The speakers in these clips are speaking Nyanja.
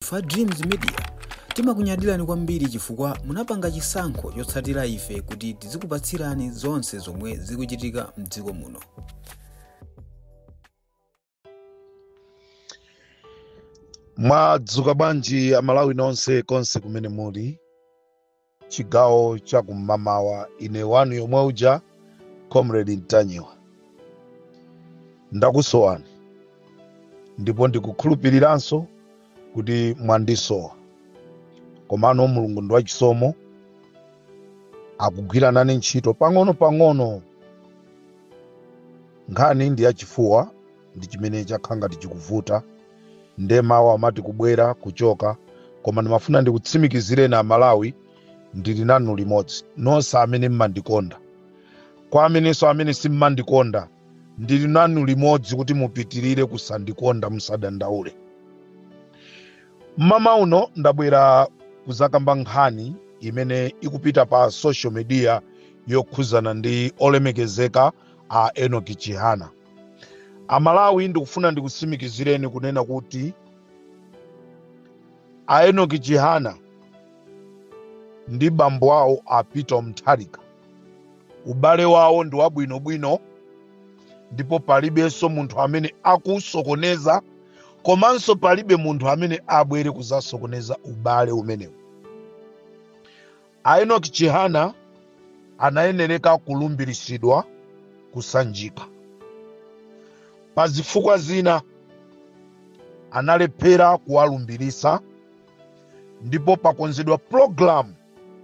Fa Dreams Media timakunyadilani kwambiri chifukwa munapanga chisankho chotsatira ife kuti tizikupatsirani zonse zomwe zikuchitika m'dziko muno. Mwadzuka bwanji amalawi nonse konse kumene muli chigawo cha kumamawa, ine wanu yomwe uja Comrade Ntanyiwa ndakusowani ndipo ndikukhulupiriranso kuti mwandisowa. Komano Mulungu ndi wachisomo, akugwiranani ntchito pang'ono nkhani ndi yachifuwa ndi chimene chakhanga tichikuvuta nde mawu amati kubwera kuchoka, koma ndimafuna ndikutsimikizireni amalawi ndili nanu limodzi nonse amene mmandikonda. Kwa amenenso amene simmandikonda ndili nanu limodzi kuti mupitirire kusandikonda, musadandaule. Mama uno ndabwera kuzakamba nkhani imene ikupita pa social media yokhuzana ndi olemekezeka a Enoch Chihana. Amalawi ndikufuna ndikutsimikizireni kunena kuti a Enoch Chihana ndi bambo awo a Peter Mutharika ubale wawo ndi wabwinobwino, ndipo palibenso munthu amene akusokoneza, komanso palibe munthu amene abwere kuzasokoneza ubale umenewu. A Enoch Chihana anayenereka kulumbiritsidwa, kusanjika. Pa zifukwa zina analephera kuwalumbiritsa, ndipo pakonzedwa program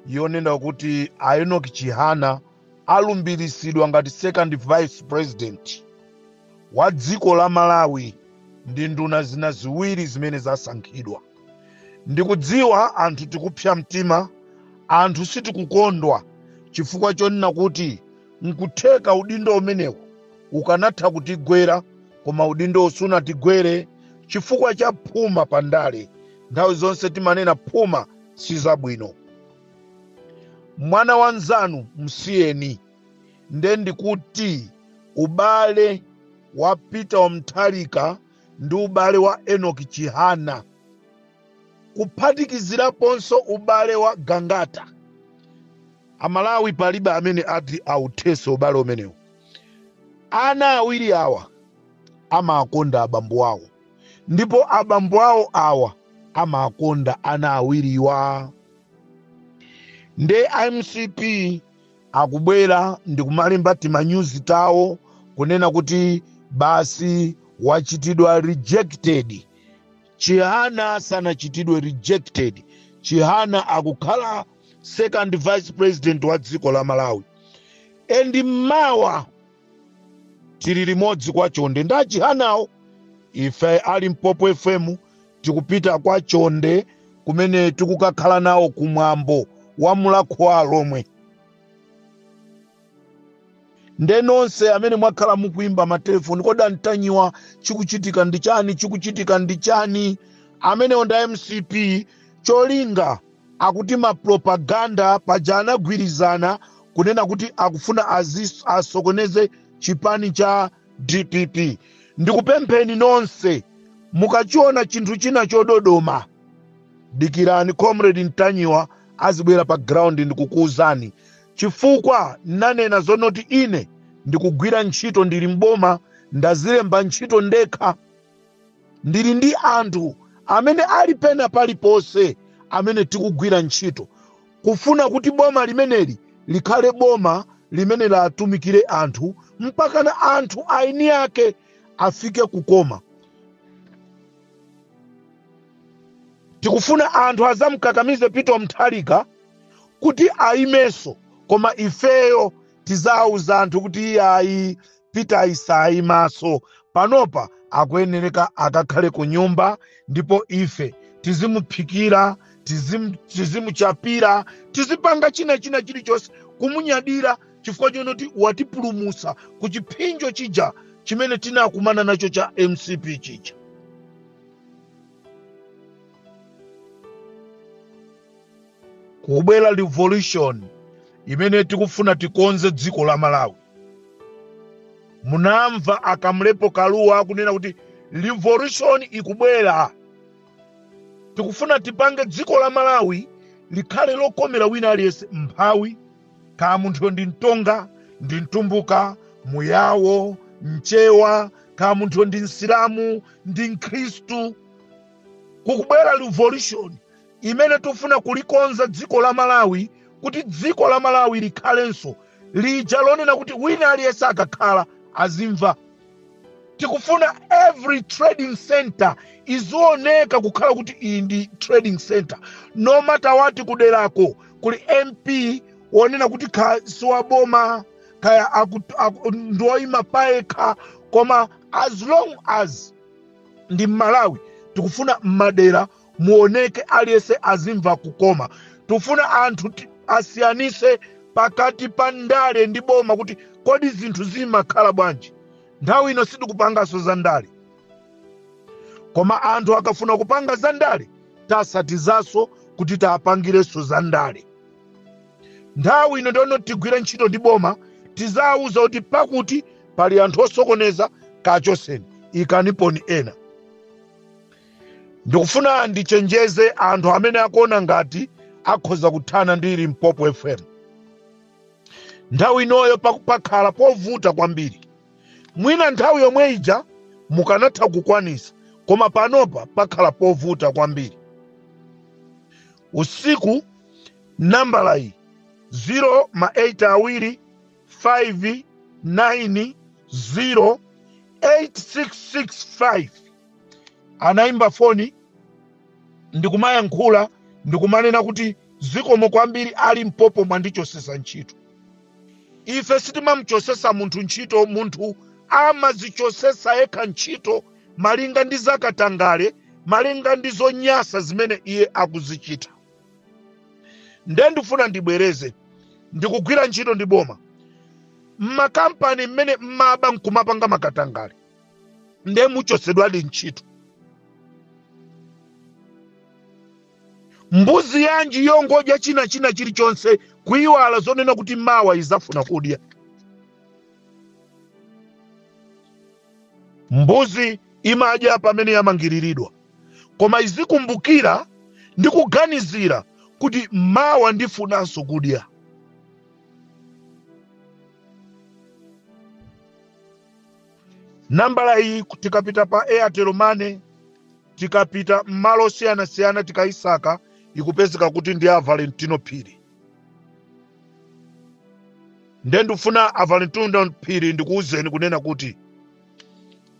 yonena kuti a Enoch Chihana alumbiritsidwa ngati second vice president wa dziko la Malawi ndi nduna zina ziwiri zimene zasankhidwa. Ndikudziwa anthu tikupsa mtima, anthu sitikukondwa chifukwa chonena kuti nkutheka udindo umenewu ukanatha kutigwera, koma udindo sunatigwere chifukwa cha phuma pandale. Nthawi zonse timanena phuma sizabwino. Mwana wanzanu msiyeni. Nde ndikuti ubale wa Peter Mutharika ndi ubale wa Enoch Chihana, kuphatikiziraponso ubale wa Gangata, amalawi palibe amene ati authese ubale umenewu. Ana awiri awa amakonda abambo awo, ndipo abambo awo awa amakonda ana awiriwa. Nde MCP akubwera ndikumalemba timanews tawo kunena kuti basi wachitidwa rejected. Chihana sanachitidwe rejected. Chihana akukhala second vice president wa dziko la Malawi. Endi mawa tili limodzi kwa chonde nda Chihanawo. Ife ali Mpopo FM tikupita kwa chonde kumene tikukakhala nawo kumwambo wa Mulakhwa lomwe. Nde nonse amene mwakhala mukuimba matelefoni, koda Ntanyiwa chikuchitika ndi chani, chikuchitika ndi chani? Amene onda MCP cholinga akuti mapropaganda paja anagwirizana kunena kuti akufuna asokoneze chipani cha DPP. Ndikupempheni nonse mukachiona chinthu china chododoma, dikirani Comrade Ntanyiwa azibwera pa ground ndikukuuzani, chifukwa nanena zonoti ine ndikugwira ntchito, ndili mboma, ndazilemba ntchito ndekha, ndili ndi anthu amene ali pena paliponse amene tikugwira ntchito kufuna kuti boma limeneli likhale boma limene latumikire anthu mpaka na anthu aini yake afike kukoma. Tikufuna anthu azamkakamize Peter Mutharika kuti aimeso, koma ifeyo tizauza anthu kuti ayi Peter isaimaso. Panopa akuyenereka akakhale ku nyumba, ndipo ife tizimuphikira, tizimuchapira, tizipanga china chilichonse kumunyadira chifukwa chonoti watipulumusa ku chipinjo chija chimene tinakumana nacho cha MCP chija. Kubwera revolution imene tikufuna tikonze dziko la Malawi. Munamva akamlepo Kaluwa kunena kuti revolution ikubwera. tikufuna tipange dziko la Malawi likhale lokomera wina aliyense, mphawi kaya munthu ndi mtonga, ndi mtumbuka, muyawo, mchewa, kaya munthu ndi msilamu, ndi mkhristu. Kukubwera revolution imene tufuna kulikonza dziko la Malawi, kuti dziko la Malawi likhalenso lija lonena kuti wina aliyense akakhala azimva. Tikufuna every trading center izioneka kukhala kuti iyi ndi trading center. No matter what kuderako kuli MP wonena kuti siwaboma kaya ndoima paeka, koma as long as ndi Malawi tikufuna madera muoneke aliyense azimva kukoma. Tufuna anthu asiyanise pakati pa ndale ndi boma kuti kodi zinthu zimakhala bwanji. Nthawi ino sitikupangaso za ndale, koma anthu akafuna kupanga za ndale tasatizaso kuti tapangireso za ndale. Nthawi ino ndono tigwira ntchito ndi boma, tizawuza kuti pakuti pali anthu osokoneza kachoseni ikaniponi ena. Ndikufuna ndichenjeze anthu amene akuona ngati akhoza kuthana ndi Limpopo FM. Nthawi inoyo pakhala povuta kwambiri. Mwina nthawi yomwe ija mukanatha kukwanisa, koma panopa pakhala povuta kwambiri. Usiku nambala iyi 08259086665 anaimba foni ndikumayankhula ndikumanena kuti zikomo kwambiri ali Limpopo mwandichosesa ntchito. Ife sitimamchosesa munthu ntchito, munthu amazichosesa yekha ntchito malinga ndi zakatangale, malinga ndi zonyasa zimene iye akuzichita. Nde ndifuna ndibwereze ndikugwira ntchito ndi boma mmakampani mmene mmaba nkumapanga makatangale, nde muchosedwa ali ntchito. Mbuzi yanji yongodya china chilichonse kuyiwala zonena kuti mawa izafuna kudya. Mbuzi imadya pamene yamangiriridwa, koma izikumbukira ndi kuganizira kuti mawa ndifunanso kudya. Nambala iyi tikapita pa Airtel Money, tikapita mmalo siyana tikayisaka ikupezeka kuti ndi a Valentino Phiri. Nde ndifuna a Valentino Phiri ndikuwuzeni kunena kuti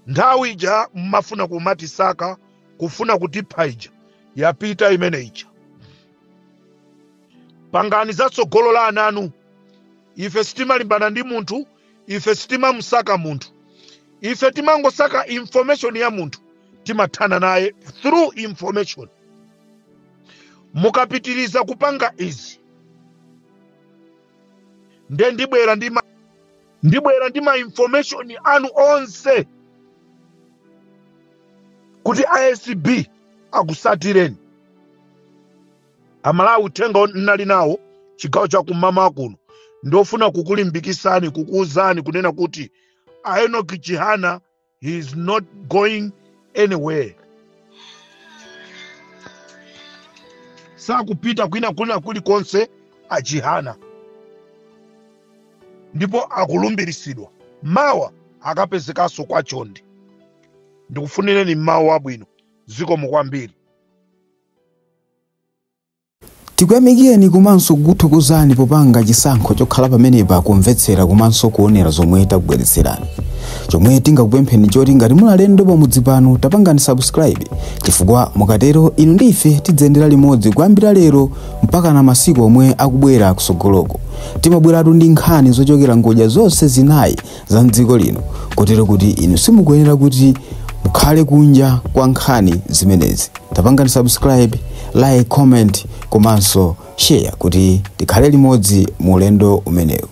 nthawi ija mmafuna kumatisaka kufuna kutipha ija yapita imene ija. Pangani zatsogolo la ananu. Ife sitimalimbana ndi munthu, ife sitimamsaka munthu. Ife timangosaka information ya munthu, timathana naye through information. Mukapitiriza kupanga izi, nde ndibwera ndi ma information anu onse kuti ASB akusatireni. Amalawi uthenga nali nawo chigawo cha kumama kuno ndofuna kukulimbikisani, kukuuzani kunena kuti Enoch Chihana, he is not going anywhere. Sakupita kwina kulikonse a Chihana, ndipo akulumbirisidwa mawa akapezekaso kwa chonde. Ndikufunireni mawa abwino, zikomo kwambiri. Tikuyamikeni komanso kukuthokozani popanga chisankho chokhala pamenepa kumvetsera komanso kuonera zomwe takubweretserani. Chomwe tingakupempheni choti ngati muli alendo pamudzi pano tapangani subscribe, chifukwa mukatero inu ndi ife tidzendera limodzi kuyambira lero mpaka na masiku omwe akubwera kusogoloko. Timabweratu ndi nkhani zochokera ngodya zonse zinayi za mdziko lino, kotero kuti inu simukuyenera kuti mukhale kunja kwa nkhani zimenezi. Tapangani subscribe, like, comment komanso share kuti tikhale limodzi mu ulendo umenewu.